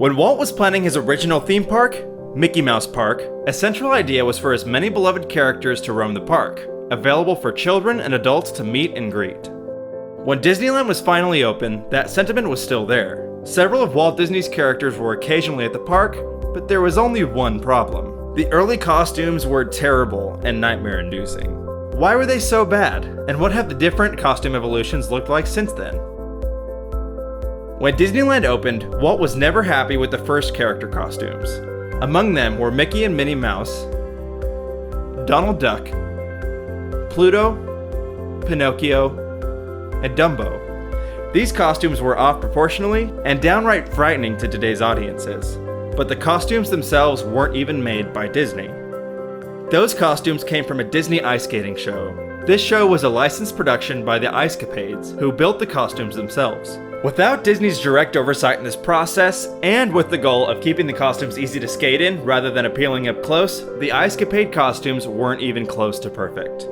When Walt was planning his original theme park, Mickey Mouse Park, a central idea was for his many beloved characters to roam the park, available for children and adults to meet and greet. When Disneyland was finally open, that sentiment was still there. Several of Walt Disney's characters were occasionally at the park, but there was only one problem. The early costumes were terrible and nightmare-inducing. Why were they so bad, and what have the different costume evolutions looked like since then? When Disneyland opened, Walt was never happy with the first character costumes. Among them were Mickey and Minnie Mouse, Donald Duck, Pluto, Pinocchio, and Dumbo. These costumes were off proportionally and downright frightening to today's audiences, but the costumes themselves weren't even made by Disney. Those costumes came from a Disney ice skating show. This show was a licensed production by the Icecapades, who built the costumes themselves. Without Disney's direct oversight in this process, and with the goal of keeping the costumes easy to skate in rather than appealing up close, the Icecapade costumes weren't even close to perfect.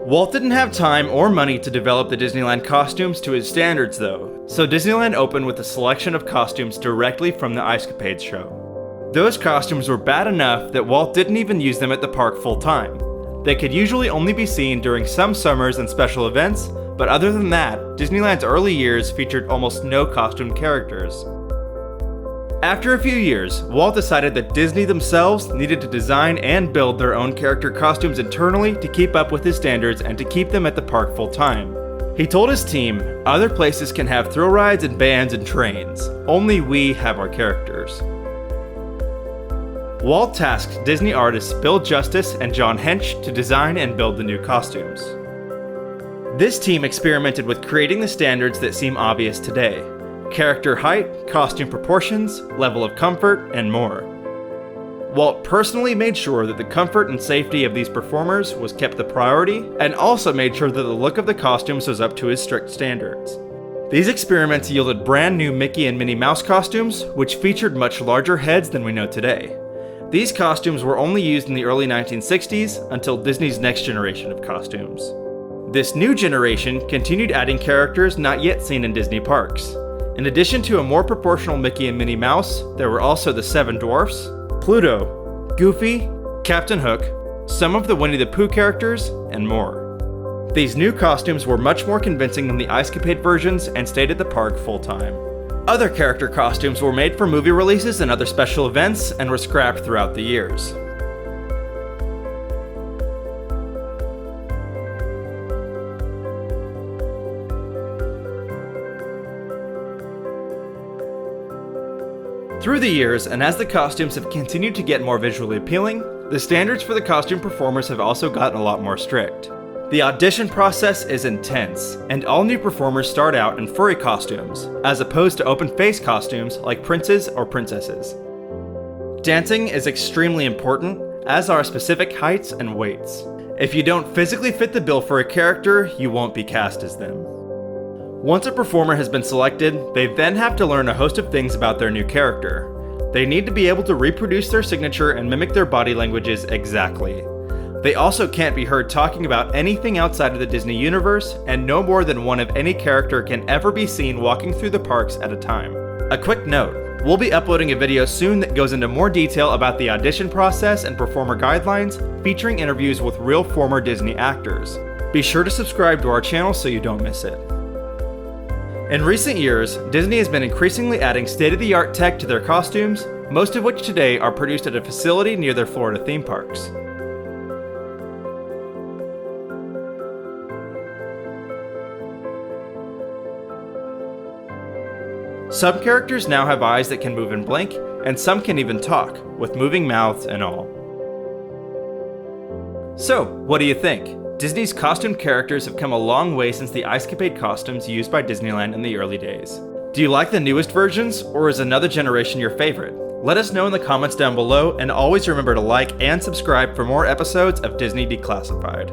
Walt didn't have time or money to develop the Disneyland costumes to his standards though, so Disneyland opened with a selection of costumes directly from the Icecapades show. Those costumes were bad enough that Walt didn't even use them at the park full time. They could usually only be seen during some summers and special events, but other than that, Disneyland's early years featured almost no costumed characters. After a few years, Walt decided that Disney themselves needed to design and build their own character costumes internally to keep up with his standards and to keep them at the park full time. He told his team, "Other places can have thrill rides and bands and trains. Only we have our characters." Walt tasked Disney artists Bill Justice and John Hench to design and build the new costumes. This team experimented with creating the standards that seem obvious today: character height, costume proportions, level of comfort, and more. Walt personally made sure that the comfort and safety of these performers was kept the priority, and also made sure that the look of the costumes was up to his strict standards. These experiments yielded brand new Mickey and Minnie Mouse costumes, which featured much larger heads than we know today. These costumes were only used in the early 1960s until Disney's next generation of costumes. This new generation continued adding characters not yet seen in Disney parks. In addition to a more proportional Mickey and Minnie Mouse, there were also the Seven Dwarfs, Pluto, Goofy, Captain Hook, some of the Winnie the Pooh characters, and more. These new costumes were much more convincing than the Icecapade versions and stayed at the park full time. Other character costumes were made for movie releases and other special events and were scrapped throughout the years. Through the years, and as the costumes have continued to get more visually appealing, the standards for the costume performers have also gotten a lot more strict. The audition process is intense, and all new performers start out in furry costumes, as opposed to open-face costumes like princes or princesses. Dancing is extremely important, as are specific heights and weights. If you don't physically fit the bill for a character, you won't be cast as them. Once a performer has been selected, they then have to learn a host of things about their new character. They need to be able to reproduce their signature and mimic their body languages exactly. They also can't be heard talking about anything outside of the Disney universe, and no more than one of any character can ever be seen walking through the parks at a time. A quick note, we'll be uploading a video soon that goes into more detail about the audition process and performer guidelines, featuring interviews with real former Disney actors. Be sure to subscribe to our channel so you don't miss it. In recent years, Disney has been increasingly adding state-of-the-art tech to their costumes, most of which today are produced at a facility near their Florida theme parks. Some characters now have eyes that can move and blink, and some can even talk, with moving mouths and all. So, what do you think? Disney's costumed characters have come a long way since the Icecapade costumes used by Disneyland in the early days. Do you like the newest versions, or is another generation your favorite? Let us know in the comments down below, and always remember to like and subscribe for more episodes of Disney Declassified.